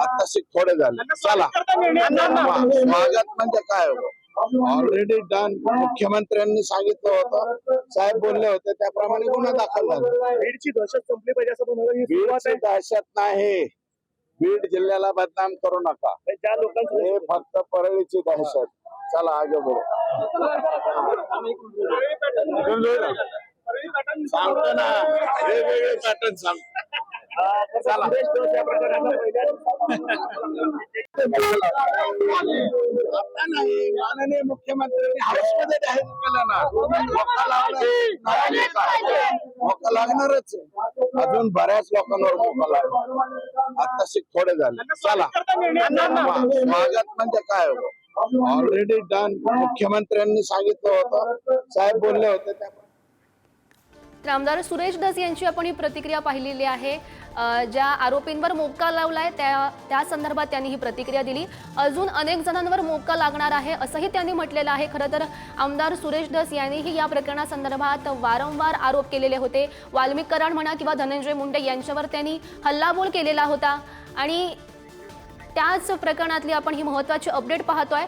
आताशी थोडे झाले. चला स्वागत म्हणजे काय ऑलरेडी डन. मुख्यमंत्र्यांनी सांगितलं होतं, साहेब बोलले होते त्याप्रमाणे गुन्हा दाखल झाला. बीडची दहशत संपली पाहिजे असं म्हणाला. बीडची दहशत नाही, बीड जिल्ह्याला बदनाम करू नका. ज्या लोकांची हे फक्त परळीची दहशत. चला आगे बोलू. सांगतो ना, वेगवेगळे पॅटर्न सांगतो. चला आता नाही, माननीय मुख्यमंत्र्यांनी हाऊसमध्ये जाहीर केलं ना, मोका लागणारच आहे. अजून बऱ्याच लोकांवर मोका लागणार. आताशी थोडे झाले. चला स्वागत म्हणजे काय ऑलरेडी डन. मुख्यमंत्र्यांनी सांगितलं होतं, साहेब बोलले होते त्याप्रमाणे. तर आमदार सुरेश धस यांची आपण ही प्रतिक्रिया पाहिलेली आहे. ज्या आरोपींवर मोक्का लावलाय त्या संदर्भात त्यांनी ही प्रतिक्रिया दिली. अजून अनेक जणांवर मोक्का लागणार आहे असंही त्यांनी म्हटलेलं आहे. खरं तर आमदार सुरेश धस यांनीही या प्रकरणासंदर्भात वारंवार आरोप केलेले होते. वाल्मिक कराड म्हणा किंवा धनंजय मुंडे यांच्यावर त्यांनी हल्लाबोल केलेला होता आणि त्याच प्रकरणातली आपण ही महत्त्वाची अपडेट पाहतोय.